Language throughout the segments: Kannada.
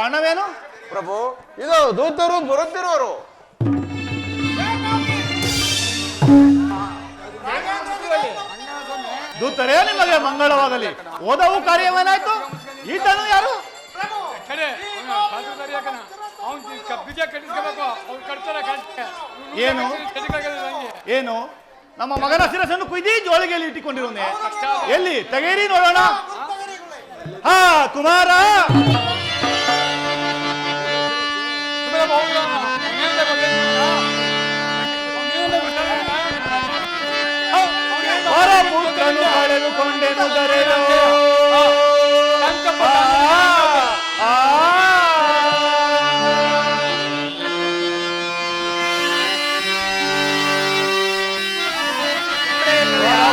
ಕಾರಣವೇನು? ಪ್ರಭು, ಇದು ದೂತರು ಬರುತ್ತಿರುವರು. ದೂತರೇ, ನಿಮಗೆ ಮಂಗಳವಾಗಲಿ. ಓದವು ಕಾರ್ಯವೇನಾಯ್ತು? ಈತನು ಯಾರು? ಏನು ಏನು ನಮ್ಮ ಮಗನ ಶಿರಸನ್ನು ಕುಯ್ದಿ ಜೋಳಿಗೆಯಲ್ಲಿ ಇಟ್ಟುಕೊಂಡಿರುವನೆ. ಎಲ್ಲಿ ತೆಗೇರಿ ನೋಡೋಣ. ಹಾ ಕುಮಾರ, ಪುತ್ರನು ಕಳೆದುಕೊಂಡೆನು ದೊರೆಯೋ.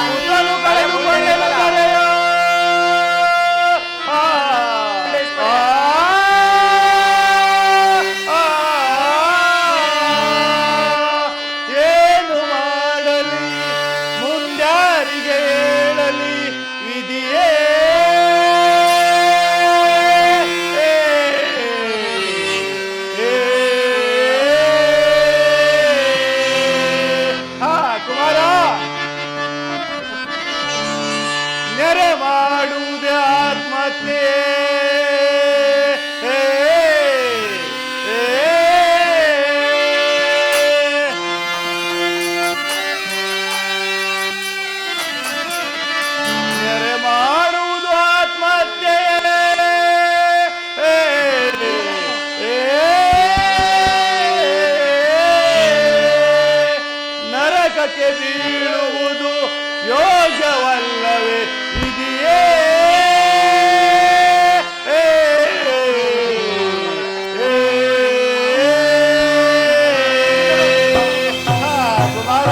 ಪುತ್ರನು ಕಳೆದುಕೊಂಡೆನು ದೊರೆಯೋ. ಏನು ಮಾಡಲಿ, ಮುಂದ್ಯಾರಿಗೆ ಹೇಳಲಿ, ವಿಧಿಯೇ ಕುಮಾರ, ನೆರೆ ಮಾಡುವುದೇ ಆತ್ಮಹತ್ಯೆ. ನೆರೆ ಮಾಡುವುದು ಆತ್ಮಹತ್ಯೆ. ನರಕಕ್ಕೆ ಬೀಳುವುದು ಯೋಗ್ಯವಲ್ಲವೇ, ಇದೆಯೇ ಕುಮಾರ.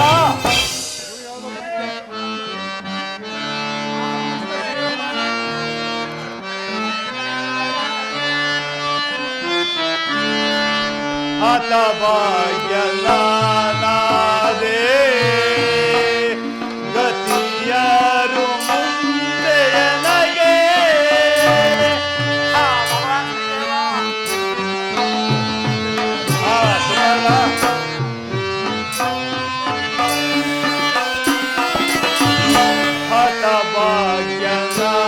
ಹತಭಾಗ್ಯನಾದೆ ಗತಿಯರು ಮುಂದೆಯ ನಗೆ.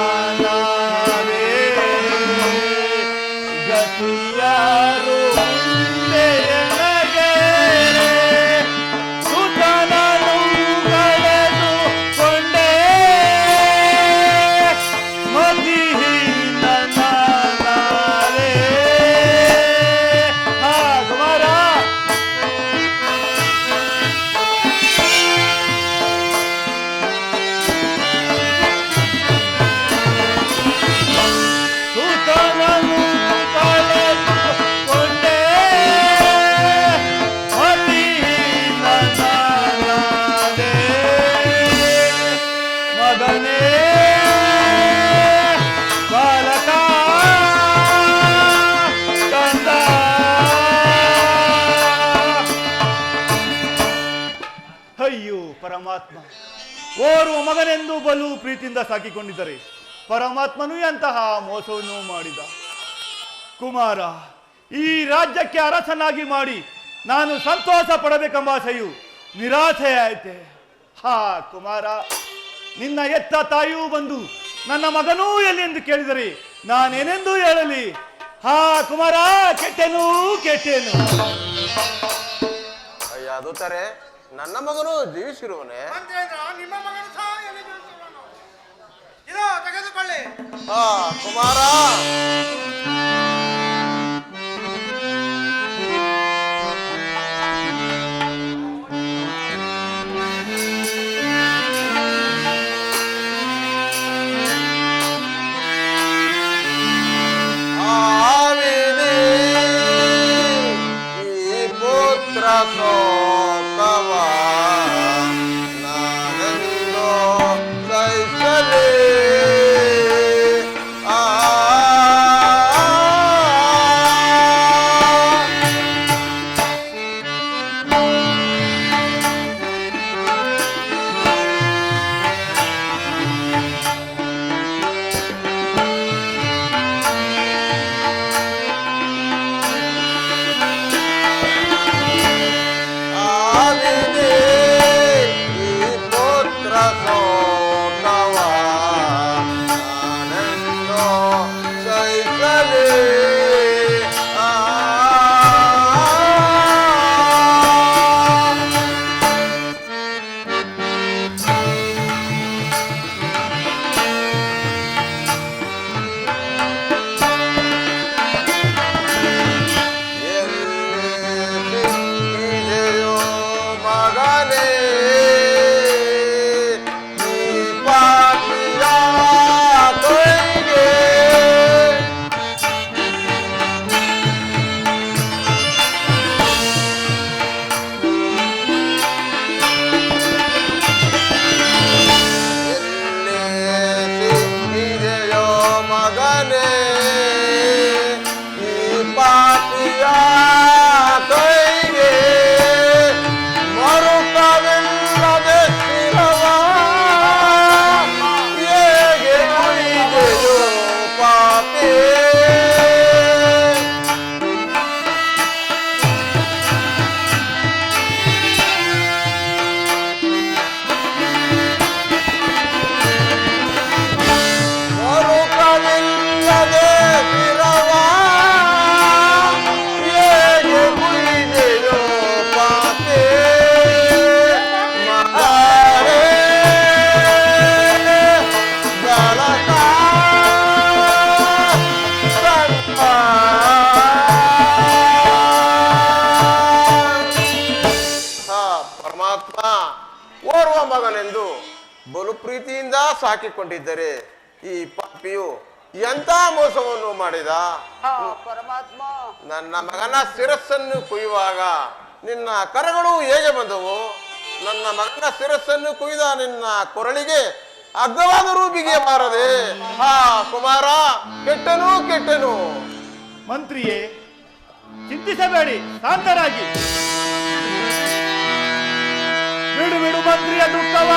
ಹತಭಾಗ್ಯನಾದೆ ಗತಿಯರು ಮುಂದೆಯ ನಗೆ. ಸುತನನು ಕಳೆದುಕೊಂಡೆ ಮತಿಹೀನನಾದೆ. ಹಾ ಕುಮಾರ, ಸುತನನು ಕಳೆದುಕೊಂಡೆ ಮತಿಹೀನನಾದೆ. ಮಗನೇ ಬಾಲಕ ಕಂದ, ಅಯ್ಯೋ ಪರಮಾತ್ಮ, ಓರ್ವ ಮಗನೆಂದು ಬಲು ಪ್ರೀತಿಯಿಂದ ಸಾಕಿಕೊಂಡಿದ್ದರೆ ಪರಮಾತ್ಮನು ಎಂತಹ ಮೋಸವನ್ನು ಮಾಡಿದ. ಕುಮಾರ, ಈ ರಾಜ್ಯಕ್ಕೆ ಅರಸನಾಗಿ ಮಾಡಿ ನಾನು ಸಂತೋಷ ಪಡಬೇಕೆಂಬ ಆಸೆಯು ನಿರಾಸೆಯಾಯಿತೆ. ಹಾ ಕುಮಾರ, ನಿನ್ನ ಎತ್ತ ತಾಯಿಯೂ ಬಂದು ನನ್ನ ಮಗನೂ ಎಲ್ಲಿ ಎಂದು ಕೇಳಿದರೆ ನಾನೇನೆಂದು ಹೇಳಲಿ? ಹಾ ಕುಮಾರ, ಕೆಟ್ಟೆನು ಕೆಟ್ಟೆನು. ಅಯ್ಯ ದೂತರೆ, ನನ್ನ ಮಗನು ಜೀವಿಸಿರುವನೆ. ನಿಮ್ಮ ಮಗನು ಸಹ ಎಲ್ಲಿ ಜೀವಿಸಿರುವನು? ಇದೋ ತೆಗೆದುಕೊಳ್ಳಿ. ಹಾ ಕುಮಾರ. ಆವಿದೆ ಈ ಪುತ್ರ ಸೋತವ ನಾನೆಂದೋ ಸಹಿಸಲೇ. ಆ ಸಾಕಿಕೊಂಡಿದ್ದರೆ ಈ ಪಾಪಿಯು ಎಂತ ಮೋಸವನ್ನು ಮಾಡಿದ. ಪರಮಾತ್ಮ, ನನ್ನ ಮಗನ ಶಿರಸ್ಸನ್ನು ಕುಯ್ಯುವಾಗ ನಿನ್ನ ಕರಗಳು ಹೇಗೆ ಬಂದವು? ನನ್ನ ಮಗನ ಶಿರಸ್ಸನ್ನು ಕುಯ್ದ ನಿನ್ನ ಕೊರಳಿಗೆ ಅಗ್ಗವಾದರೂ ಬಿಗಿಯ ಬಾರದೆ. ಹಾ ಕುಮಾರ, ಕೆಟ್ಟನು ಕೆಟ್ಟನು. ಮಂತ್ರಿಯೇ, ಚಿಂತಿಸಬೇಡಿ, ಶಾಂತರಾಗಿ. ಬಿಡು ಬಿಡು ಮಂತ್ರಿಯ ದುಃಖವ,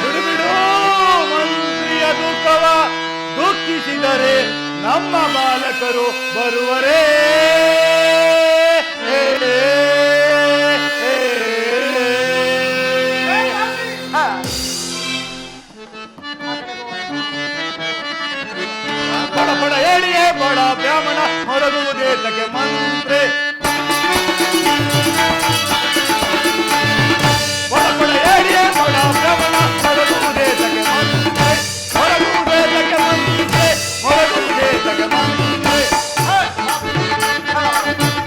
ಬಿಡು ಬಿಡು ಮಂತ್ರಿಯ ದುಃಖವ. ದುಃಖಿಸಿದರೆ ನಮ್ಮ ಬಾಲಕರು ಬರುವರೇ. ಬಡ ಬಡ ಹೇಳಿಯೇ ಬಡ ಬ್ರಾಹ್ಮಣ ಹೊರಗುವುದೇತಕ್ಕೆ ಮಂತ್ರಿ. ಬಡ ಬಡ ಹೇಳಿಯೇ ಬಡ ಬ್ರಾಹ್ಮಣ ಹೊರಗುವುದೇತಕ್ಕೆ ಮಂತ್ರಿ. ಹೊರಗುವುದೇತಕ್ಕೆ ಮಂತ್ರಿ, ಹೊರಗುವುದೇತಕ್ಕೆ ಮಂತ್ರಿ.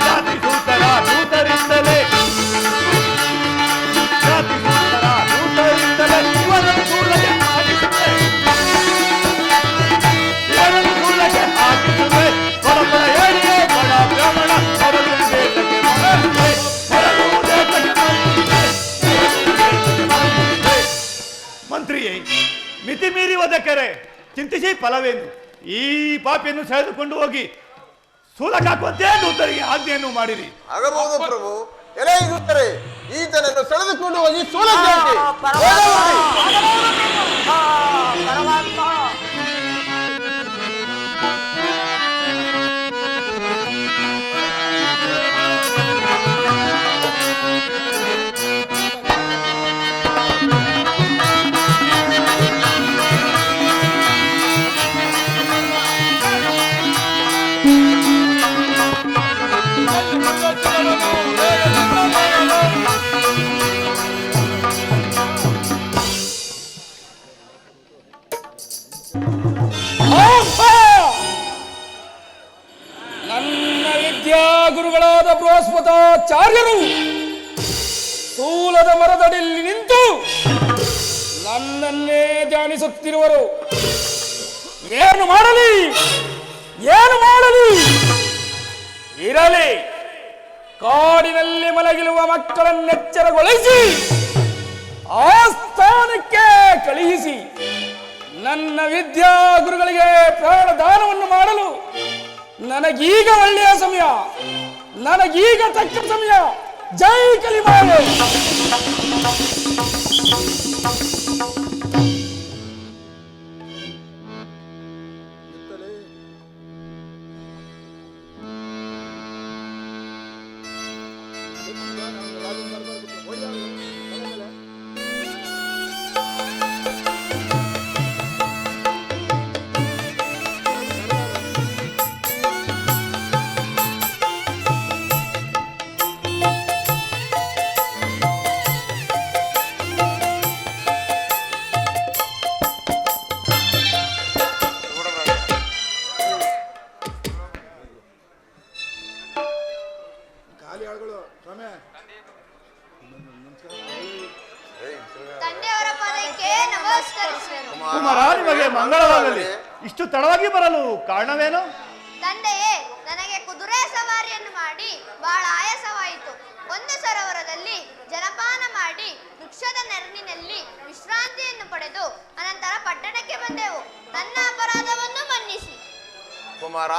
ಜಾತಿ ಸೂತರ ದೂತರಿಂದಲೇ, ಜಾತಿ ಸೂತರ ದೂತರಿಂದಲೇ ಇವರನ್ನು ಸೂಲಕ್ಕೆ ಹಾಕಿಸುತ್ತೆ, ಇವರನ್ನು ಸೂಲಕ್ಕೆ ಹಾಕಿಸುತ್ತೆ. ಬಡ ಬಡ ಹೇಳಿಯೇ ಬಡ ಬ್ರಾಹ್ಮಣ ಹೊರಗುವುದೇತಕ್ಕೆ ಮಂತ್ರಿ. ಹೊರಗುವುದೇತಕ್ಕೆ ಮಂತ್ರಿ. ಮಂತ್ರಿಯೇ, ಮಿತಿ ಮೀರಿ ಒದಕರೆ ಚಿಂತಿಸಿ ಫಲವೇನು? ಈ ಪಾಪಿಯನ್ನು ಸೆಳೆದುಕೊಂಡು ಹೋಗಿ ಸೂಲಕ್ಕಾಕುವಂತೆ ದೂತರಿಗೆ ಆಜ್ಞೆಯನ್ನು ಮಾಡಿರಿ. ಆಗಬಹುದು ಪ್ರಭು. ಎಲೆ ಇರುತ್ತಾರೆ, ಈತನನ್ನು ಸೆಳೆದುಕೊಂಡು ಹೋಗಿ ಸೂಲಕ್ಕೆ ಹಾಕಿ. ಪರಮಾತ್ಮ, ನನ್ನ ವಿದ್ಯಾಗುರುಗಳಾದ ಬೃಹಸ್ಪತಾಚಾರ್ಯರು ಸ್ಥೂಲದ ಮರದಡಿಯಲ್ಲಿ ನಿಂತು ನನ್ನನ್ನೇ ಧ್ಯಾನಿಸುತ್ತಿರುವರು. ಏನು ಮಾಡಲಿ, ಏನು ಮಾಡಲಿ? ಇರಲಿ, ಕಾಡಿನಲ್ಲಿ ಮಲಗಿರುವ ಮಕ್ಕಳನ್ನೆಚ್ಚರಗೊಳಿಸಿ ಆ ಸ್ಥಾನಕ್ಕೆ ಕಳುಹಿಸಿ ನನ್ನ ವಿದ್ಯಾಗುರುಗಳಿಗೆ ಪ್ರಾಣದಾನವನ್ನು ಮಾಡಲು ನನಗೀಗ ಒಳ್ಳೆಯ ಸಮಯ, ನನಗೀಗ ತಕ್ಕ ಸಮಯ. ಜೈ ಕಲಿಮಾಲೆ. ತಂದೆಯವರ ಪಾದಕ್ಕೆ ನಮಸ್ಕರಿಸುವೆನು. ಕುಮಾರ, ನಿಮಗೆ ಮಂಗಳವಾಗಲಿ. ಇಷ್ಟು ತಡವಾಗಿ ಬರಲು ಕಾರಣವೇನು? ತಂದೆಯೇ, ನನಗೆ ಕುದುರೆ ಸವಾರಿಯನ್ನು ಮಾಡಿ ಬಹಳ ಆಯಾಸವಾಯಿತು. ಒಂದು ಸರೋವರದಲ್ಲಿ ಜಲಪಾನ ಮಾಡಿ ವೃಕ್ಷದ ನೆರಳಿನಲ್ಲಿ ವಿಶ್ರಾಂತಿಯನ್ನು ಪಡೆದು ಅನಂತರ ಪಟ್ಟಣಕ್ಕೆ ಬಂದೆವು. ನನ್ನ ಅಪರಾಧವನ್ನು ಮನ್ನಿಸಿ. ಕುಮಾರ,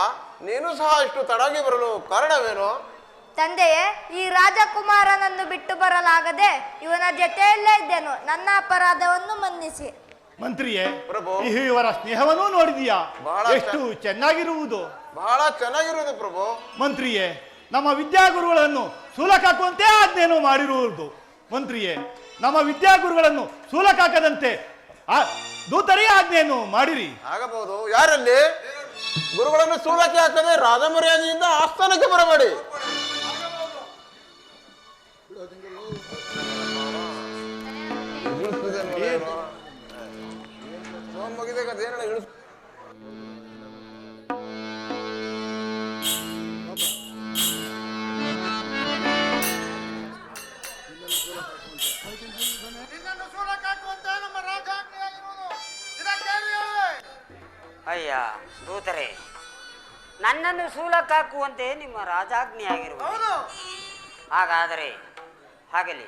ನೀನು ಸಹ ಇಷ್ಟು ತಡವಾಗಿ ಬರಲು ಕಾರಣವೇನು? ತಂದೆಯೇ, ಈ ರಾಜಕುಮಾರನನ್ನು ಬಿಟ್ಟು ಬರಲಾಗದೆ ಇವನ ಜೊತೆಯಲ್ಲೇ ಇದ್ದೆನು. ನನ್ನ ಅಪರಾಧವನ್ನು ಮನ್ನಿಸಿ. ಮಂತ್ರಿಯೇ, ಪ್ರಭು. ಇವರ ಸ್ನೇಹವನ್ನು ನೋಡಿದೀಯಾ? ಬಹಳ ಎಷ್ಟು ಚೆನ್ನಾಗಿರುವುದು. ಬಹಳ ಚೆನ್ನಾಗಿರುವುದು ಪ್ರಭು. ಮಂತ್ರಿಯೇ, ನಮ್ಮ ವಿದ್ಯಾಗುರುಗಳನ್ನು ಸೂಲಕ್ಕಾಕುವಂತೆ ಆಜ್ಞೆಯನ್ನು ಮಾಡಿರುವುದು. ಮಂತ್ರಿಯೇ, ನಮ್ಮ ವಿದ್ಯಾಗುರುಗಳನ್ನು ಸೂಲಕ್ಕಾಕದಂತೆ ದೂತರಿಗೆ ಆಜ್ಞೆಯನ್ನು ಮಾಡಿರಿ. ಆಗಬಹುದು. ಯಾರಲ್ಲಿ ಗುರುಗಳನ್ನು ಸೂಲಕ್ಕೆ ಹಾಕದೆ ರಾಜಮರ್ಯಾದೆಯಿಂದ ಆಸ್ಥಾನಕ್ಕೆ ಬರಬೇಡಿ. ಅಯ್ಯ ದೂತರೆ, ನನ್ನನ್ನು ಸೂಲಕ್ಕಾಕುವಂತೆ ನಿಮ್ಮ ರಾಜಾಜ್ಞೆಯಾಗಿರುವುದು. ಹೌದು. ಹಾಗಾದರೆ ಆಗಲಿ,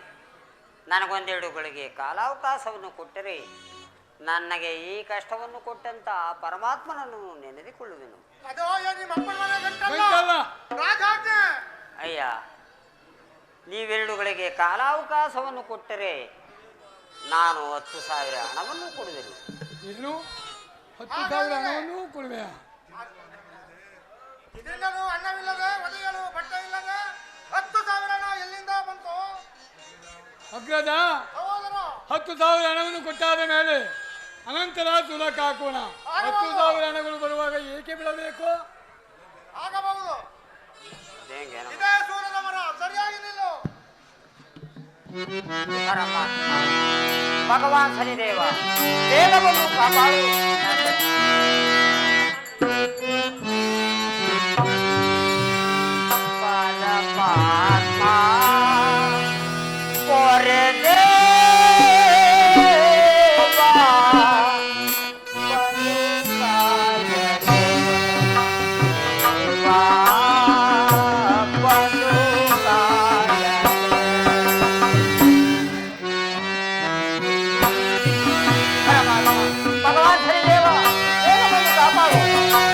ನನಗೊಂದೆರಡು ಗಳಿಗೆ ಕಾಲಾವಕಾಶವನ್ನು ಕೊಟ್ಟರೆ ನನಗೆ ಈ ಕಷ್ಟವನ್ನು ಕೊಟ್ಟಂತ ಪರಮಾತ್ಮನನ್ನು ನೆನೆದುಕೊಳ್ಳುವೆನು. ಅದೋ ನಿಮ್ಮ ಅಪ್ಪನ ಮನೆ ಗಂಟಲ್ಲ, ರಾಜಾಜ್ಞೆ. ಅಯ್ಯ, ನೀವೆರಡು ಗಳಿಗೆ ಕಾಲಾವಕಾಶವನ್ನು ಕೊಟ್ಟರೆ ನಾನು 10,000 ಹಣವನ್ನು ಕೊಡುವೆನು. ಏನು 10,000 ಹಣವನ್ನು ಕೊಡುವೆಯಾ? ಇದರಿಂದಲೂ ಅನ್ನವಿಲ್ಲದೆ, ಒದೆಯಲು ಬಟ್ಟೆ ಇಲ್ಲದೆ 10,000 ಹಣ ಎಲ್ಲಿಂದ ಬಂತು? ಅಗ್ರದ ಸಹೋದರ, 10,000 ಹಣವನ್ನು ಕೊಟ್ಟಾದ ಮೇಲೆ ಅನಂತರ ಸುಲಕ ಹಾಕೋಣ. 10,000 ಹಣಗಳು ಬರುವಾಗ ಏಕೆ ಬಿಡಬೇಕು? ಆಗಬಹುದು. ಇದೇಂಗೇನು? ಇದೇ ಸೂರ್ಯನ ಮರ, ಸರಿಯಾಗಿ ನಿಲ್ಲು. ಪರಮಾತ್ಮ ಭಗವಾನ್ ಶನಿದೇವ, ದೇವವನ್ನು ಕಾಪಾಡು. ಪರಮಾತ್ಮ ಪೊರೆದೇವ, ಭಗವಾನ್ ಶನಿದೇವ, ದೇವವನ್ನು ಕಾಪಾಡು.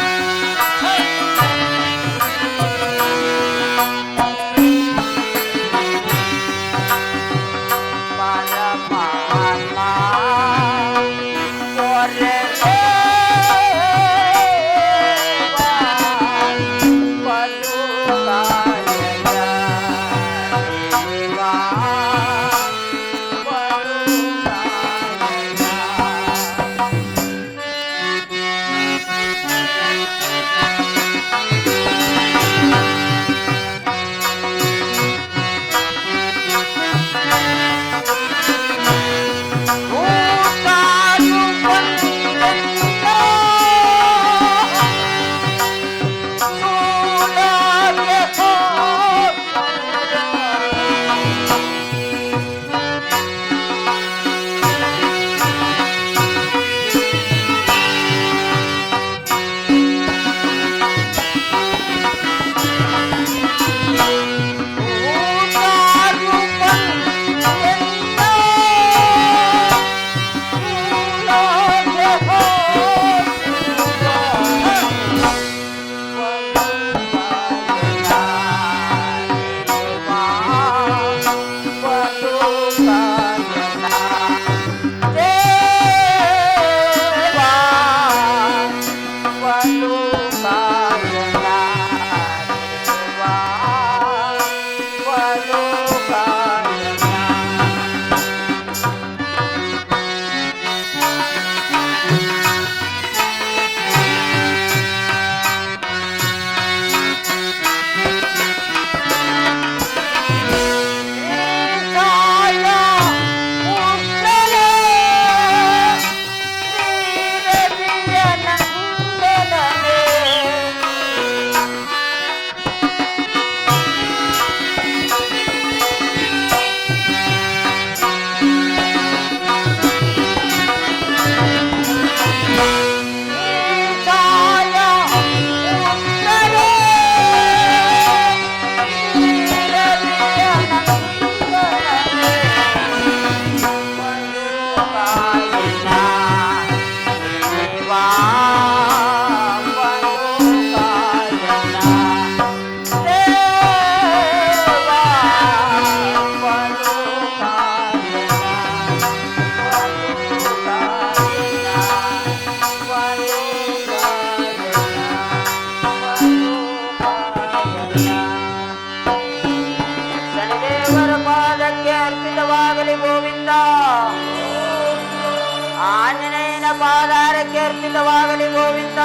ಆಂಜನೇಯನ ಪಾದಾರಕ್ಕೆ ಅರ್ಪಿತವಾಗಲಿ ಗೋವಿಂದ.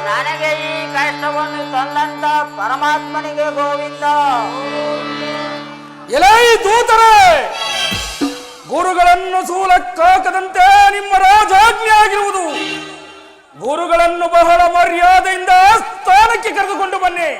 ನನಗೆ ಈ ಕಷ್ಟವನ್ನು ತಂದಂತ ಪರಮಾತ್ಮನಿಗೆ ಗೋವಿಂದ. ಎಲೈ ದೂತರೇ, ಗುರುಗಳನ್ನು ಸೂಲಕ್ಕಾಕದಂತೆ ನಿಮ್ಮ ರಾಜಾಜ್ಞೆ ಆಗಿರುವುದು. ಗುರುಗಳನ್ನು ಬಹಳ ಮರ್ಯಾದೆಯಿಂದ ಸ್ಥಾನಕ್ಕೆ ಕರೆದುಕೊಂಡು ಬನ್ನಿ.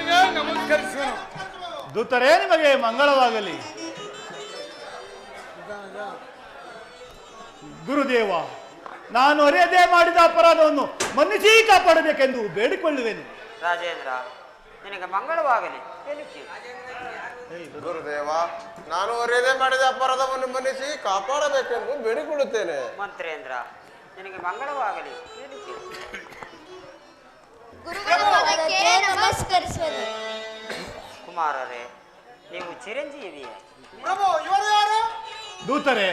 ನಿನಗೆ ನಮಸ್ಕರಿಸುವನು. ದೂತರೇ, ನಿಮಗೆ ಮಂಗಳವಾಗಲಿ. ಗುರುದೇವ, ನಾನು ಅರಿಯದೇ ಮಾಡಿದ ಅಪರಾಧವನ್ನು ಮನ್ನಿಸಿ ಕಾಪಾಡಬೇಕೆಂದು ಬೇಡಿಕೊಳ್ಳುವೆನು. ರಾಜೇಂದ್ರ, ನಿನಗೆ ಮಂಗಳವಾಗಲಿ. ಗುರುದೇವ, ನಾನು ಅರಿಯದೆ ಮಾಡಿದ ಅಪರಾಧವನ್ನು ಮನ್ನಿಸಿ ಕಾಪಾಡಬೇಕೆಂದು ಬೇಡಿಕೊಳ್ಳುತ್ತೇನೆ. ಮಂತ್ರೇಂದ್ರ, ನಿನಗೆ ಮಂಗಳವಾಗಲಿ. ಗುರುಗಳ ಪಾದಕ್ಕೆ ನಮಸ್ಕರಿಸುವೆನು. ಕುಮಾರರೇ, ನೀವು ಚಿರಂಜೀವಿಯೇ? ಪ್ರಭು, ಇವರು ಯಾರು? ದೂತರೇ,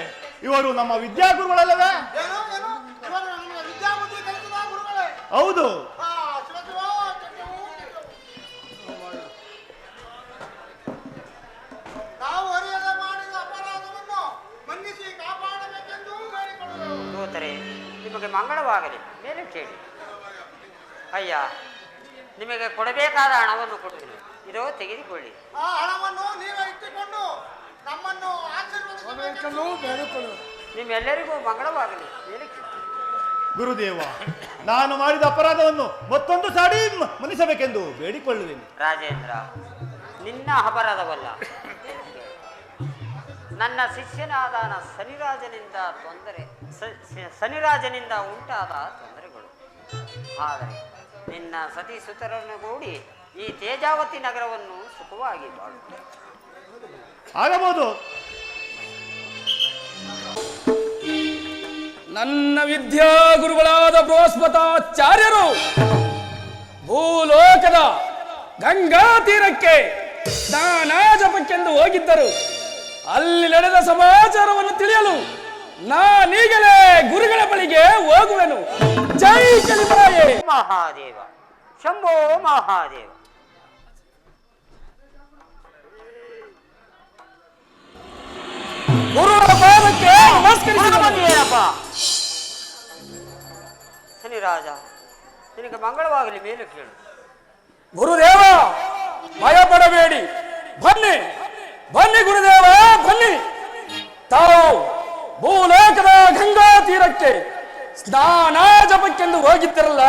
ಇವರು ನಮ್ಮ ವಿದ್ಯಾಗುರುಗಳಲ್ಲವೇ? ಏನು ಏನು ಇವರು ನಿಮ್ಮ ವಿದ್ಯಾಬುದ್ಧಿ ಕಲಿಸಿದ ಗುರುಗಳೇ? ಹೌದು. ಹಾ, ಶಿವಶಿವ, ಚಕ್ರವು, ನಾವು ಅರಿಯದೆ ಮಾಡಿದ ಅಪರಾಧವನ್ನು ಮನ್ನಿಸಿ ಕಾಪಾಡಬೇಕೆಂದು ಬೇಡಿಕೊಳ್ಳುವೆವು. ದೂತರೇ, ನಿಮಗೆ ಮಂಗಳವಾಗಲಿ. ಮೇಲೆ ಕೇಳಿ. ಅಯ್ಯ, ನಿಮಗೆ ಕೊಡಬೇಕಾದ ಹಣವನ್ನು ಕೊಡುತ್ತೇನೆ, ಇದೋ ತೆಗೆದುಕೊಳ್ಳಿ. ಆ ಹಣವನ್ನು ನೀವೇ ಇಟ್ಟುಕೊಂಡು ನಮ್ಮನ್ನು ಆಶೀರ್ವದಿಸಬೇಕೆಂದು ಬೇಡಿಕೊಳ್ಳು. ನಿಮ್ಮೆಲ್ಲರಿಗೂ ಮಂಗಳವಾಗಲಿ. ಮೇಲೆ ಕೇಳಿ. ಗುರುದೇವ, ನಾನು ಮಾಡಿದ ಅಪರಾಧವನ್ನು ಮತ್ತೊಂದು ಸಾರಿ ಮನ್ನಿಸಬೇಕೆಂದು ಬೇಡಿಕೊಳ್ಳುವೆನು. ರಾಜೇಂದ್ರ, ನಿನ್ನ ಅಪರಾಧವಲ್ಲ, ನನ್ನ ಶಿಷ್ಯನಾದ ಶನಿರಾಜನಿಂದ ಉಂಟಾದ ತೊಂದರೆಗಳು. ಆದರೆ ನಿನ್ನ ಸತಿ ಸುತರನ್ನು ಕೂಡಿ ಈ ತೇಜಾವತಿ ನಗರವನ್ನು ಸುಖವಾಗಿ ಬಾಳು. ಆಗಬಹುದು. ನನ್ನ ವಿದ್ಯಾಗುರುಗಳಾದ ಬೃಹಸ್ಪತಾಚಾರ್ಯರು ಭೂಲೋಕದ ಗಂಗಾ ತೀರಕ್ಕೆ ಸ್ನಾನ ಜಪಕ್ಕೆಂದು ಹೋಗಿದ್ದರು. ಅಲ್ಲಿ ನಡೆದ ಸಮಾಚಾರವನ್ನು ತಿಳಿಯಲು ನಾನೀಗಲೇ ಗುರುಗಳ ಬಳಿಗೆ ಹೋಗುವೆನು. ಜೈ ಕಲಿಮರಾಯೇ. ಮಹಾದೇವ, ಶಂಭೋ ಮಹಾದೇವ. ಗುರುಗಳ ಪಾದಕ್ಕೆ ನಮಸ್ಕರಿಸಿದೆನಪ್ಪ. ಶನಿರಾಜ, ನಿನಗೆ ಮಂಗಳವಾಗಲಿ. ಮೇಲೆ ಕೇಳು. ಗುರುದೇವ, ಭಯ ಪಡಬೇಡಿ. ಬನ್ನಿ ಬನ್ನಿ ಗುರುದೇವ, ಬನ್ನಿ. ತಾವು ಭೂಲೋಕದ ಗಂಗಾ ತೀರಕ್ಕೆ ಸ್ನಾನ ಜಪಕ್ಕೆಂದು ಹೋಗಿದ್ದರಲ್ಲ,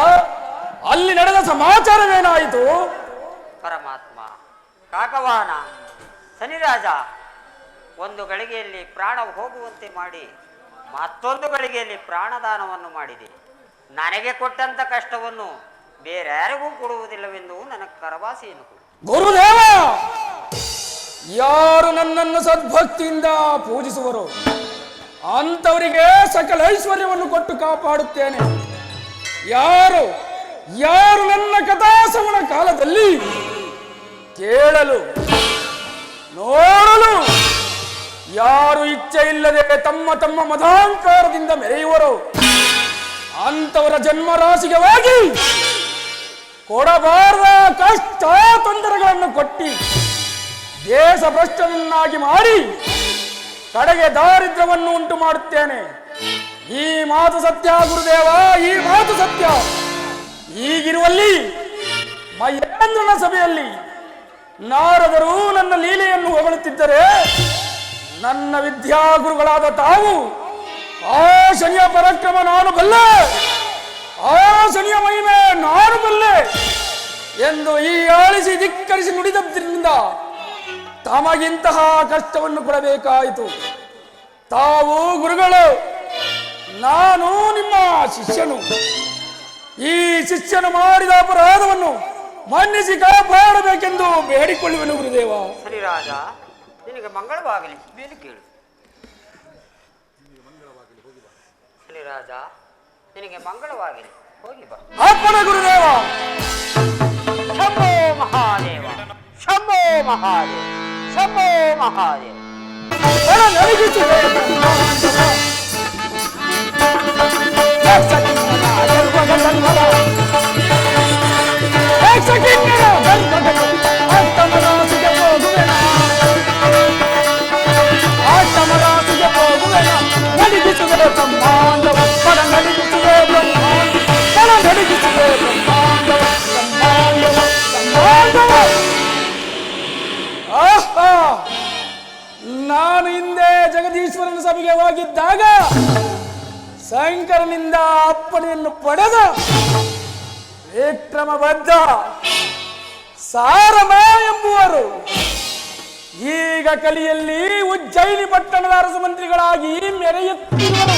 ಅಲ್ಲಿ ನಡೆದ ಸಮಾಚಾರವೇನಾಯಿತು? ಪರಮಾತ್ಮ, ಕಾಕವಾಹನ, ಶನಿರಾಜ ಒಂದು ಗಳಿಗೆಯಲ್ಲಿ ಪ್ರಾಣ ಹೋಗುವಂತೆ ಮಾಡಿ ಮತ್ತೊಂದು ಗಳಿಗೆಯಲ್ಲಿ ಪ್ರಾಣದಾನವನ್ನು ಮಾಡಿದೆ. ನನಗೆ ಕೊಟ್ಟಂತ ಕಷ್ಟವನ್ನು ಬೇರ್ಯಾರಿಗೂ ಕೊಡುವುದಿಲ್ಲವೆಂದು ನನಗೆ ಕರವಾಸೆಯನ್ನು ಕೊಡು. ಗುರುದೇವ, ಯಾರು ನನ್ನನ್ನು ಸದ್ಭಕ್ತಿಯಿಂದ ಪೂಜಿಸುವರು ಅಂಥವರಿಗೆ ಸಕಲ ಐಶ್ವರ್ಯವನ್ನು ಕೊಟ್ಟು ಕಾಪಾಡುತ್ತೇನೆ. ಯಾರು ಯಾರು ನನ್ನ ಕಥಾಶ್ರವಣ ಕಾಲದಲ್ಲಿ ಕೇಳಲು ನೋಡಲು ಯಾರು ಇಚ್ಛೆ ಇಲ್ಲದೆ ತಮ್ಮ ತಮ್ಮ ಮದಾಂಕಾರದಿಂದ ಮೆರೆಯುವರು ಅಂಥವರ ಜನ್ಮರಾಶಿಗೆ ಹೋಗಿ ಕೊಡಬಾರದ ಕಷ್ಟ ತೊಂದರೆಗಳನ್ನು ಕೊಟ್ಟಿ ದೇಶ ಭ್ರಷ್ಟನನ್ನಾಗಿ ಮಾಡಿ ಕಡೆಗೆ ದಾರಿದ್ರ್ಯವನ್ನು ಉಂಟು ಮಾಡುತ್ತೇನೆ. ಈ ಮಾತು ಸತ್ಯ ಗುರುದೇವ, ಈ ಮಾತು ಸತ್ಯ. ಈಗಿರುವಲ್ಲಿ ಮಹೇಂದ್ರನ ಸಭೆಯಲ್ಲಿ ನಾರದರು ನನ್ನ ಲೀಲೆಯನ್ನು ಹೊಗಳುತ್ತಿದ್ದರೆ ನನ್ನ ವಿದ್ಯಾಗುರುಗಳಾದ ತಾವು ಆ ಶನಿಯ ಪರಾಕ್ರಮ ನಾನು ಬಲ್ಲೆ, ಆ ಶನಿಯ ಮಹಿಮೆ ನಾನು ಬಲ್ಲೆ ಎಂದು ಈ ಆಳಿಸಿ ಧಿಕ್ಕರಿಸಿ ನುಡಿದದ್ರಿಂದ ತಮಗಿಂತಹ ಕಷ್ಟವನ್ನು ಕೊಡಬೇಕಾಯಿತು. ತಾವು ಗುರುಗಳು, ನಾನು ನಿಮ್ಮ ಶಿಷ್ಯನು. ಈ ಶಿಷ್ಯನು ಮಾಡಿದ ಅಪರಾಧವನ್ನು ಮನ್ನಿಸಿ ಕಾಪಾಡಬೇಕೆಂದು ಬೇಡಿಕೊಳ್ಳುವೆನು ಗುರುದೇವ. ಶ್ರೀರಾಜ, ನಿನಗೆ ಮಂಗಳವಾಗಲಿ. ಮೇಲೆ ಕೇಳು. ಶ್ರೀರಾಜ, ನಿನಗೆ ಮಂಗಳವಾಗಲಿ. ಹೋಗಿ ಬಾ. ಅಪ್ಪಣ ಗುರುದೇವ. ಶಂಭೋ ಮಹಾದೇವ, ಶಂಭೋ ಮಹಾದೇವ, ಶಂಭೋ ಮಹಾದೇವ. ನಾನು ಹಿಂದೆ ಜಗದೀಶ್ವರನ ಸಭೆಗೆ ಹೋಗಿದ್ದಾಗ ಸಾರಮ ಎಂಬುವರು ಈಗ ಕಲಿಯಲ್ಲಿ ಉಜ್ಜಯಿನಿ ಪಟ್ಟಣದ ಅರಸು ಮಂತ್ರಿಗಳಾಗಿ ಮೆರೆಯುತ್ತಿರುವರು.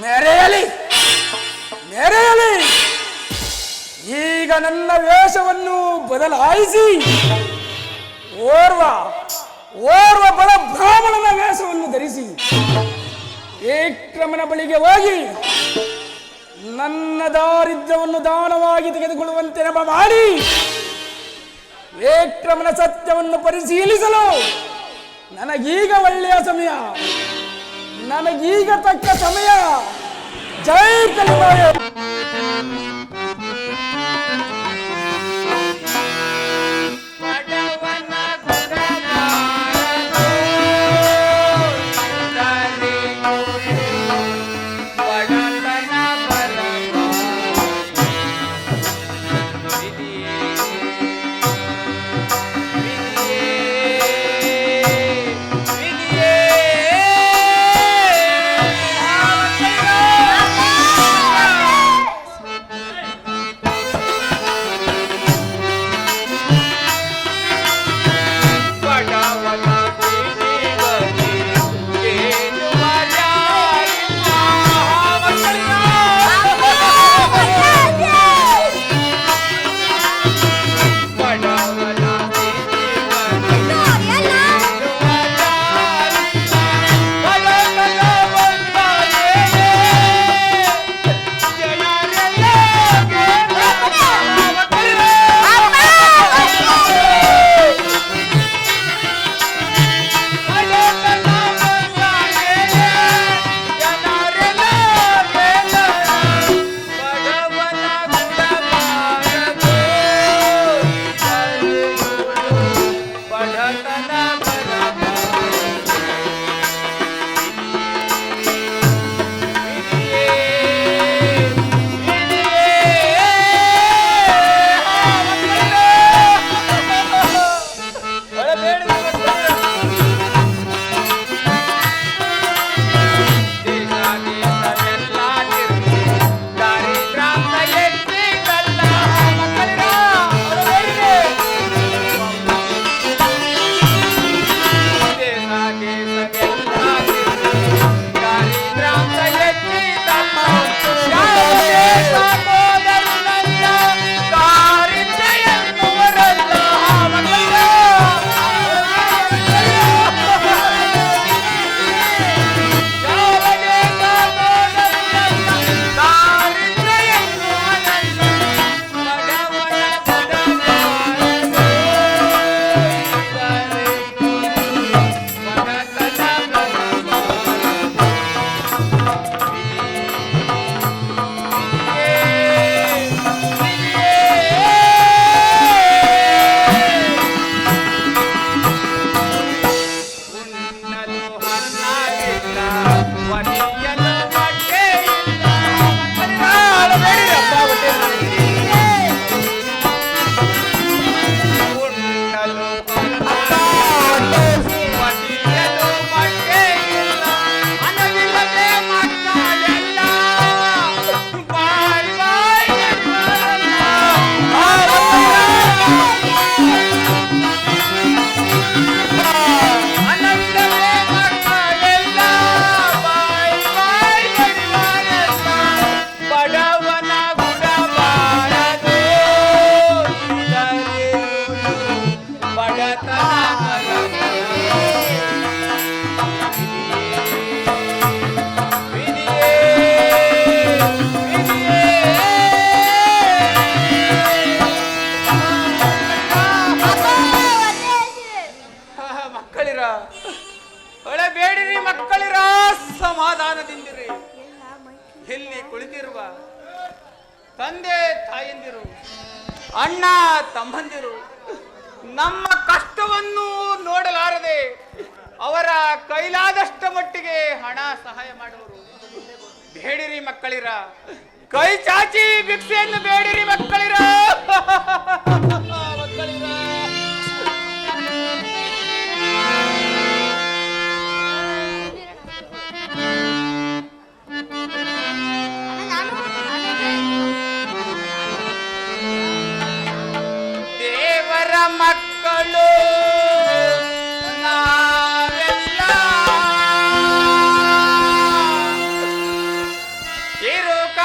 ಮೆರೆಯಲಿ ಮೆರೆಯಲಿ. ಈಗ ನನ್ನ ವೇಷವನ್ನು ಬದಲಾಯಿಸಿ ಓರ್ವ ಬಡ ಬ್ರಾಹ್ಮಣನ ವೇಷವನ್ನು ಧರಿಸಿ ವಿಕ್ರಮನ ಬಳಿಗೆ ಹೋಗಿ ನನ್ನ ದಾರಿದ್ರ್ಯವನ್ನು ದಾನವಾಗಿ ತೆಗೆದುಕೊಳ್ಳುವಂತೆ ನೆಪ ಮಾಡಿ ವಿಕ್ರಮನ ಸತ್ಯವನ್ನು ಪರಿಶೀಲಿಸಲು ನನಗೀಗ ಒಳ್ಳೆಯ ಸಮಯ, ನನಗೀಗ ತಕ್ಕ ಸಮಯ. ಜೈ ಕಲಿಮಾಯ. ತಂದೆ ತಾಯಂದಿರು, ಅಣ್ಣ ತಮ್ಮಂದಿರು ನಮ್ಮ ಕಷ್ಟವನ್ನು ನೋಡಲಾರದೆ ಅವರ ಕೈಲಾದಷ್ಟ ಮಟ್ಟಿಗೆ ಹಣ ಸಹಾಯ ಮಾಡುವರು. ಬೇಡಿರಿ ಮಕ್ಕಳಿರ, ಕೈ ಚಾಚಿ ಭಿಕ್ಷೆಯನ್ನು ಬೇಡಿರಿ ಮಕ್ಕಳಿರ. ಮಕ್ಕಳು ನಾವೆಲ್ಲ ಕಿರುಕ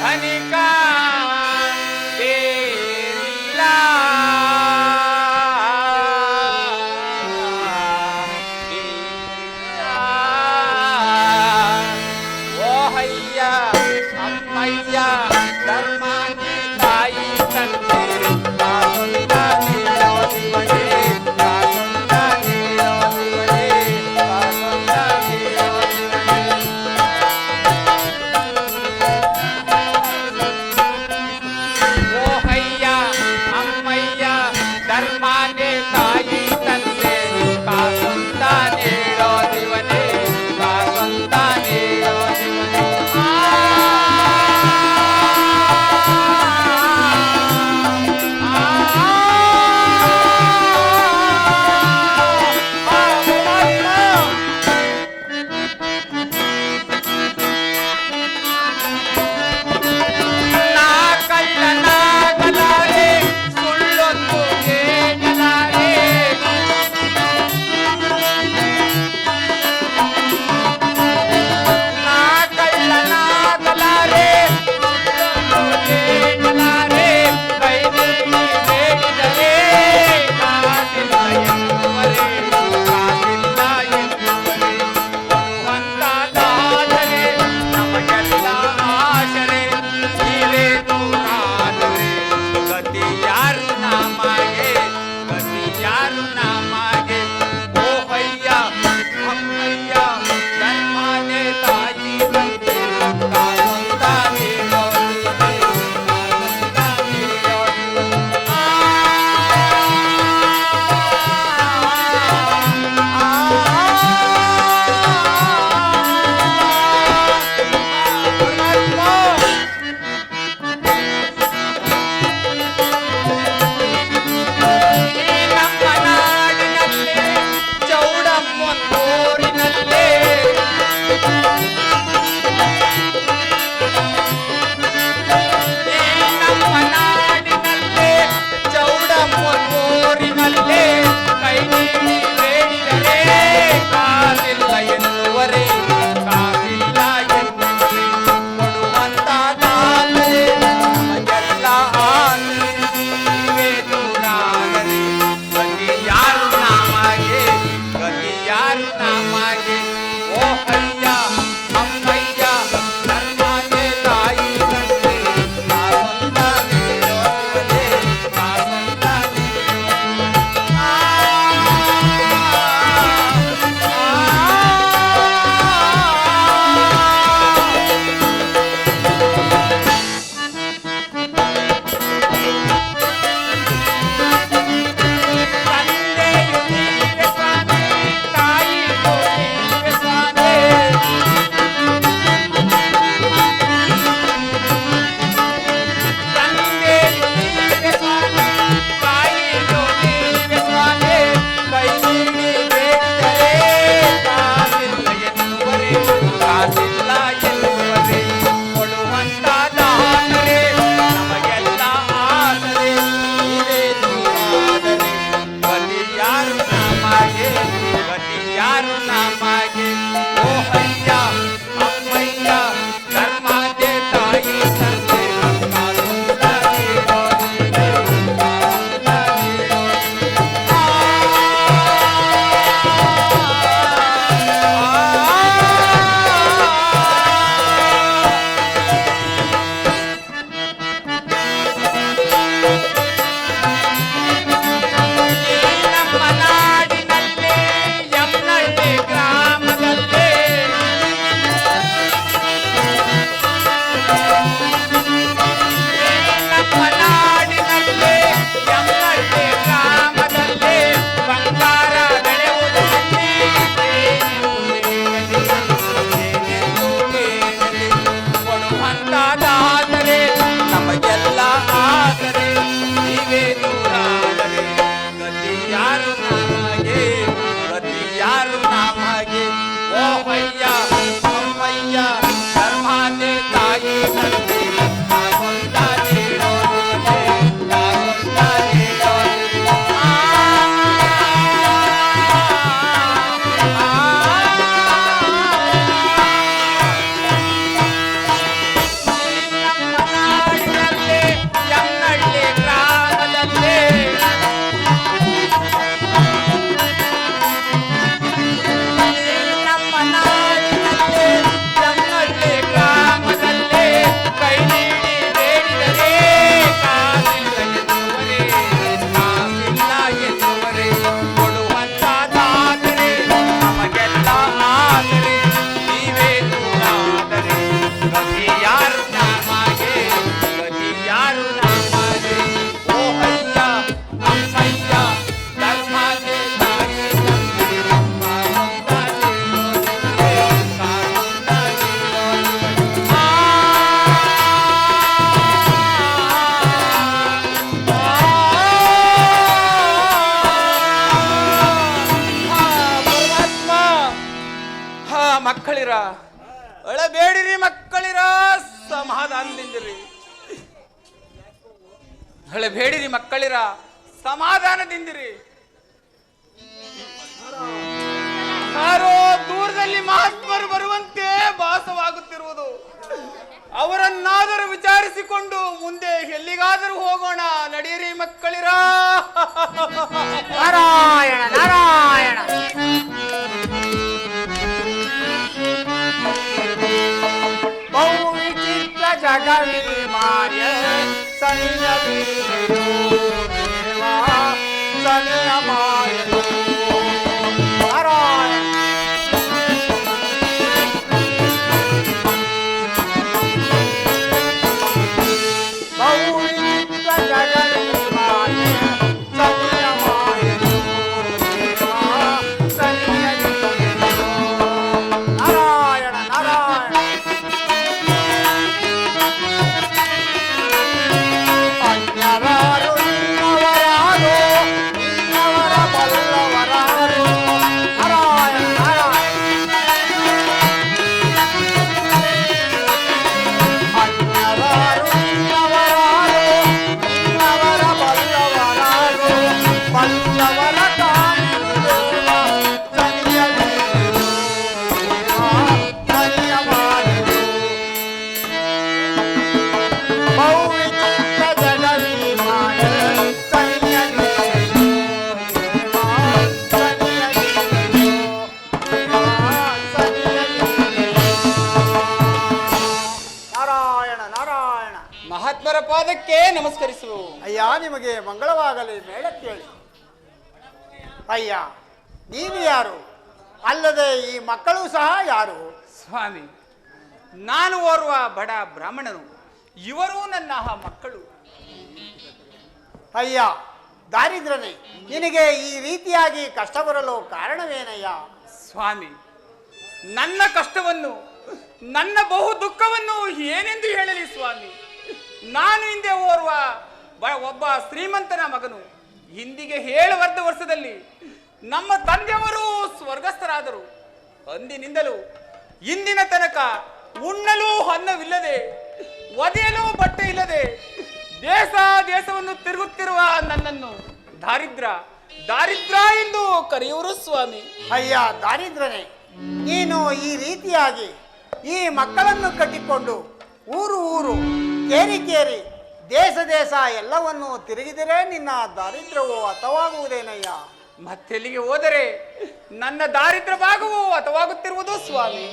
ಧನಿಕ ಬೇರಿಲ್ಲ ಓಹಯ್ಯ ಅಮ್ಮಯ್ಯ ಧರ್ಮಾಂಗಿ ತಾಯಿ ತಂದೆ ಮಕ್ಕಳಿರ, ಅಳಬೇಡಿರಿ ಮಕ್ಕಳಿರ, ಸಮಾಧಾನದಿಂದಿರಿ. ಅಳಬೇಡಿರಿ ಮಕ್ಕಳಿರ, ಸಮಾಧಾನದಿಂದಿರಿ. ಯಾರೋ ದೂರದಲ್ಲಿ ಮಹಾತ್ಮರು ಬರುವಂತೆ ಭಾಸವಾಗುತ್ತಿರುವುದು. ಅವರನ್ನಾದರೂ ವಿಚಾರಿಸಿಕೊಂಡು ಮುಂದೆ ಎಲ್ಲಿಗಾದರೂ ಹೋಗೋಣ. ನಡೆಯಿರಿ ಮಕ್ಕಳಿರ. ನಾರಾಯಣ ನಾರಾಯಣ. ಬಹು ವಿಚಿತ್ರ ಜಗವಿ ಮಾಯ ಸನಿಯ ಸನಿಯ ಮಾಯ ನಾರಾಯಣ. ಬಹು ವಿಚಿತ್ರ ಜಗವಿ ಮಾಯ ಸನಿಯ ಮಾಯ ಸನಿಯ ನಾರಾಯಣ ನಾರಾಯಣ. ಅನ್ಯರಾರು ನಿನ್ನವರಾರು, ನಿನ್ನವರ ಬಲ್ಲವರಾರು. ನಾರಾಯಣ ನಾರಾಯಣ. ಅನ್ಯರಾರು ನಿನ್ನವರಾರು, ನಿನ್ನವರ ಬಲ್ಲವರಾರು. ಬಲ್ಲವರ ಕಾಣುವುದು ದೇವ, ಸನಿಯ ಬೀರು ದೇವ, ಸನಿಯ ಮಾಡಿರು. ಬಹು ವಿಚಿತ್ರ ಜಗವಿ ಮಾಯ ಸನಿಯ ಬೀರು ದೇವ, ಸನಿಯ ಬೀರು ದೇವ, ಸನಿಯ ಬೀರು. ನಾರಾಯಣ ನಾರಾಯಣ. ಮಹಾತ್ಮರ ಪಾದಕ್ಕೆ ನಮಸ್ಕರಿಸು. ಅಯ್ಯ ನಿಮಗೆ ಮಂಗಳವಾಗಲಿ. ಮೇಳ ಕೇಳಿ. ಅಯ್ಯ ನೀನು ಯಾರು? ಅಲ್ಲದೆ ಈ ಮಕ್ಕಳು ಸಹ ಯಾರು? ಸ್ವಾಮಿ, ನಾನು ಓರ್ವ ಬಡ ಬ್ರಾಹ್ಮಣನು. ಇವರು ನನ್ನ ಮಕ್ಕಳು. ಅಯ್ಯ ದಾರಿದ್ರನೇ, ನಿನಗೆ ಈ ರೀತಿಯಾಗಿ ಕಷ್ಟ ಬರಲು ಕಾರಣವೇನಯ್ಯ? ಸ್ವಾಮಿ, ನನ್ನ ಕಷ್ಟವನ್ನು, ನನ್ನ ಬಹು ದುಃಖವನ್ನು ಏನೆಂದು ಹೇಳಲಿ ಸ್ವಾಮಿ. ನಾನು ಹಿಂದೆ ಓರ್ವ ಒಬ್ಬ ಶ್ರೀಮಂತನ ಮಗನು. ಹಿಂದಿಗೆ 7 ವರ್ಷದಲ್ಲಿ ನಮ್ಮ ತಂದೆಯವರು ಸ್ವರ್ಗಸ್ಥರಾದರು. ಅಂದಿನಿಂದಲೂ ಇಂದಿನ ತನಕ ಉಣ್ಣಲು ಅನ್ನವಿಲ್ಲದೆ, ಒದೆಯಲು ಬಟ್ಟೆ ಇಲ್ಲದೆ ದೇಶವನ್ನು ತಿರುಗುತ್ತಿರುವ ನನ್ನನ್ನು ದಾರಿದ್ರ ಎಂದು ಕರೆಯುವರು ಸ್ವಾಮಿ. ಅಯ್ಯ ದಾರಿದ್ರನೇ, ನೀನು ಈ ರೀತಿಯಾಗಿ ಈ ಮಕ್ಕಳನ್ನು ಕಟ್ಟಿಕೊಂಡು ಊರು ಊರು ಕೇರಿ ದೇಶ ಎಲ್ಲವನ್ನು ತಿರುಗಿದರೆ ನಿನ್ನ ದಾರಿದ್ರ್ಯವು ಹತವಾಗುವುದೇನಯ್ಯ? ಮತ್ತೆಲ್ಲಿಗೆ ಹೋದರೆ ನನ್ನ ದಾರಿದ್ರ್ಯ ಭಾಗವು ಹತವಾಗುತ್ತಿರುವುದು ಸ್ವಾಮಿ.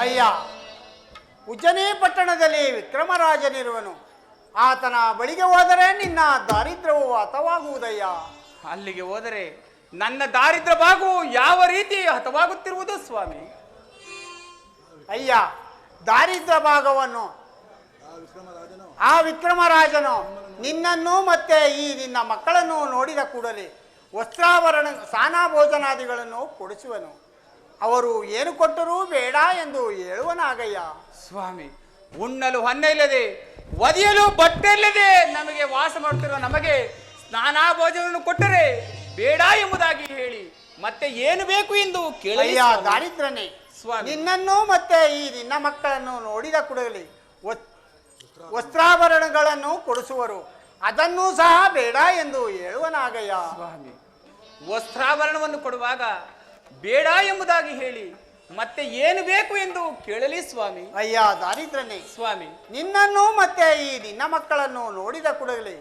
ಅಯ್ಯ ಉಜ್ಜನಿ ಪಟ್ಟಣದಲ್ಲಿ ವಿಕ್ರಮರಾಜನಿರುವನು. ಆತನ ಬಳಿಗೆ ಹೋದರೆ ನಿನ್ನ ದಾರಿದ್ರ್ಯವು ಹತವಾಗುವುದಯ್ಯ. ಅಲ್ಲಿಗೆ ಹೋದರೆ ನನ್ನ ದಾರಿದ್ರ್ಯ ಭಾಗವು ಯಾವ ರೀತಿ ಹತವಾಗುತ್ತಿರುವುದು ಸ್ವಾಮಿ. ಅಯ್ಯ ದಾರಿದ್ರ್ಯ ಭಾಗವನ್ನು ಆ ವಿಕ್ರಮರಾಜನು ನಿನ್ನನ್ನು ಮತ್ತೆ ಈ ನಿನ್ನ ಮಕ್ಕಳನ್ನು ನೋಡಿದ ಕೂಡಲೇ ವಸ್ತ್ರಾಭರಣ ಸ್ನಾನ ಭೋಜನಾದಿಗಳನ್ನು ಕೊಡಿಸುವನು. ಅವರು ಏನು ಕೊಟ್ಟರೂ ಬೇಡ ಎಂದು ಹೇಳುವನಾಗಯ್ಯ. ಸ್ವಾಮಿ, ಉಣ್ಣಲು ಅನ್ನ ಇಲ್ಲದೆ, ಒದೆಯಲು ಬಟ್ಟೆ ಇಲ್ಲದೆ ನಮಗೆ ವಾಸ ಮಾಡುತ್ತಿರುವ ನಮಗೆ ಸ್ನಾನ ಭೋಜನವನ್ನು ಕೊಟ್ಟರೆ ಬೇಡ ಎಂಬುದಾಗಿ ಹೇಳಿ ಮತ್ತೆ ಏನು ಬೇಕು ಎಂದು ಕೇಳಿ. ಅಯ್ಯ ದಾರಿದ್ರನೇ, ಸ್ವಾಮಿ, ನಿನ್ನನ್ನು ಮತ್ತೆ ಈ ನಿನ್ನ ಮಕ್ಕಳನ್ನು ನೋಡಿದ ಕೂಡಲೇ ವಸ್ತ್ರಾಭರಣಗಳನ್ನು ಕೊಡಿಸುವರು. ಅದನ್ನೂ ಸಹ ಬೇಡ ಎಂದು ಹೇಳುವನಾಗಯ್ಯ. ಸ್ವಾಮಿ, ವಸ್ತ್ರಾಭರಣವನ್ನು ಕೊಡುವಾಗ ಬೇಡ ಎಂಬುದಾಗಿ ಹೇಳಿ ಮತ್ತೆ ಏನು ಬೇಕು ಎಂದು ಕೇಳಲಿ ಸ್ವಾಮಿ. ಅಯ್ಯ ದಾರಿದ್ರನೇ, ಸ್ವಾಮಿ, ನಿನ್ನನ್ನು ಮತ್ತೆ ಈ ನಿನ್ನ ಮಕ್ಕಳನ್ನು ನೋಡಿದ ಕೂಡಲೇ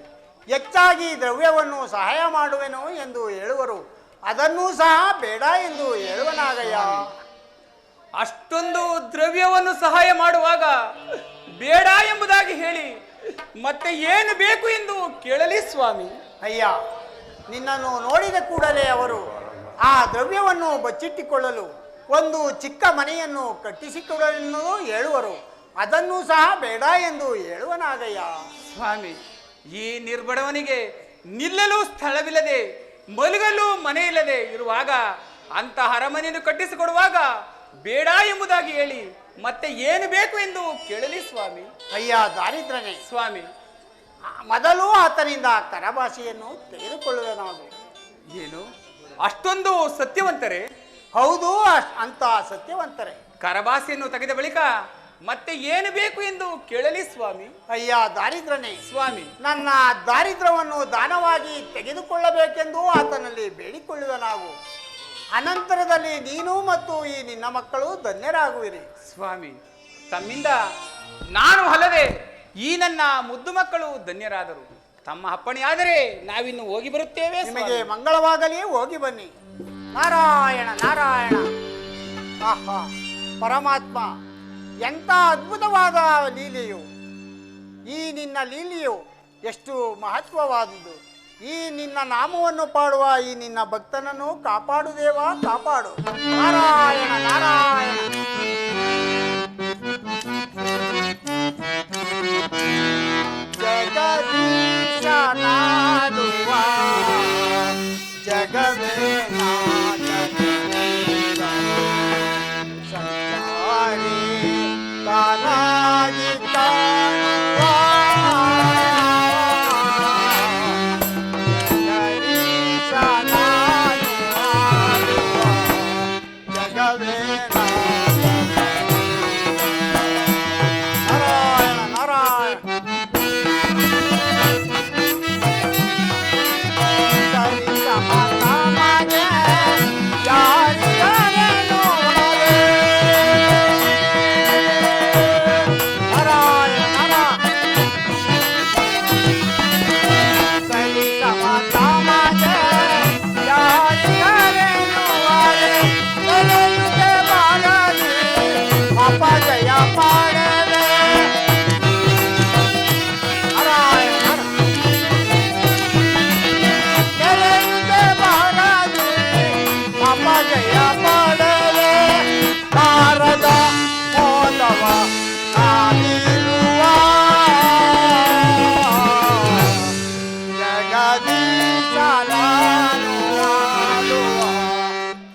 ಹೆಚ್ಚಾಗಿ ದ್ರವ್ಯವನ್ನು ಸಹಾಯ ಮಾಡುವೆನು ಎಂದು ಹೇಳುವರು. ಅದನ್ನೂ ಸಹ ಬೇಡ ಎಂದು ಹೇಳುವನಾಗಯ್ಯ. ಅಷ್ಟೊಂದು ದ್ರವ್ಯವನ್ನು ಸಹಾಯ ಮಾಡುವಾಗ ಬೇಡ ಎಂಬುದಾಗಿ ಹೇಳಿ ಮತ್ತೆ ಏನು ಬೇಕು ಎಂದು ಕೇಳಲಿ ಸ್ವಾಮಿ. ಅಯ್ಯ ನಿನ್ನನ್ನು ನೋಡಿದ ಕೂಡಲೇ ಅವರು ಆ ದ್ರವ್ಯವನ್ನು ಬಚ್ಚಿಟ್ಟುಕೊಳ್ಳಲು ಒಂದು ಚಿಕ್ಕ ಮನೆಯನ್ನು ಕಟ್ಟಿಸಿಕೊಡಲೆಂದು ಹೇಳುವರು. ಅದನ್ನೂ ಸಹ ಬೇಡ ಎಂದು ಹೇಳುವನಾಗಯ್ಯ. ಸ್ವಾಮಿ, ಈ ನಿರ್ಬಡವನಿಗೆ ನಿಲ್ಲಲು ಸ್ಥಳವಿಲ್ಲದೆ, ಮಲಗಲು ಮನೆ ಇಲ್ಲದೆ ಇರುವಾಗ ಅಂತ ಅರಮನೆಯನ್ನು ಕಟ್ಟಿಸಿಕೊಡುವಾಗ ಬೇಡ ಎಂಬುದಾಗಿ ಹೇಳಿ ಮತ್ತೆ ಏನು ಬೇಕು ಎಂದು ಕೇಳಲಿ ಸ್ವಾಮಿ. ಅಯ್ಯ ದಾರಿದ್ರನೇ, ಸ್ವಾಮಿ, ಮೊದಲು ಆತನಿಂದ ಕರಭಾಷೆಯನ್ನು ತೆಗೆದುಕೊಳ್ಳುವನಾಗು. ಏನು ಅಷ್ಟೊಂದು ಸತ್ಯವಂತರೇ? ಹೌದು, ಅಂತ ಸತ್ಯವಂತರೇ. ಕರಬಾಸೆಯನ್ನು ತೆಗೆದ ಬಳಿಕ ಮತ್ತೆ ಏನು ಬೇಕು ಎಂದು ಕೇಳಲಿ ಸ್ವಾಮಿ. ಅಯ್ಯ ದಾರಿದ್ರನೇ, ಸ್ವಾಮಿ, ನನ್ನ ದಾರಿದ್ರ್ಯವನ್ನು ದಾನವಾಗಿ ತೆಗೆದುಕೊಳ್ಳಬೇಕೆಂದು ಆತನಲ್ಲಿ ಬೇಡಿಕೊಳ್ಳುವ ನಾವು. ಅನಂತರದಲ್ಲಿ ನೀನು ಮತ್ತು ಈ ನಿನ್ನ ಮಕ್ಕಳು ಧನ್ಯರಾಗುವಿರಿ. ಸ್ವಾಮಿ, ತಮ್ಮಿಂದ ನಾನು ಅಲ್ಲದೆ ಈ ನನ್ನ ಮುದ್ದು ಮಕ್ಕಳು ಧನ್ಯರಾದರು. ತಮ್ಮ ಅಪ್ಪಣೆಯಾದರೆ ನಾವಿನ್ನು ಹೋಗಿ ಬರುತ್ತೇವೆ. ನಿಮಗೆ ಮಂಗಳವಾಗಲಿ, ಹೋಗಿ ಬನ್ನಿ. ನಾರಾಯಣ ನಾರಾಯಣ. ಆಹಾ, ಪರಮಾತ್ಮ, ಎಂಥ ಅದ್ಭುತವಾದ ಲೀಲೆಯು! ಈ ನಿನ್ನ ಲೀಲೆಯು ಎಷ್ಟು ಮಹತ್ವವಾದುದು! ಈ ನಿನ್ನ ನಾಮವನ್ನು ಪಾಡುವ ಈ ನಿನ್ನ ಭಕ್ತನನ್ನು ಕಾಪಾಡು ದೇವ, ಕಾಪಾಡು. ನಾರಾಯಣ ನಾರಾಯಣ. ಜಗದೀಶ ನಾಡುವ ಜಗವೇ ಸಂಚಾರಿ ತಾನಾಗಿ ಕಾಣುವ ಜಗದೀಶ ನಾಡುವ ಜಗವೇ ನಾರಾಯಣ ನಾರಾಯಣ. ಜಗದೀಶ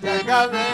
ಜಗವೇ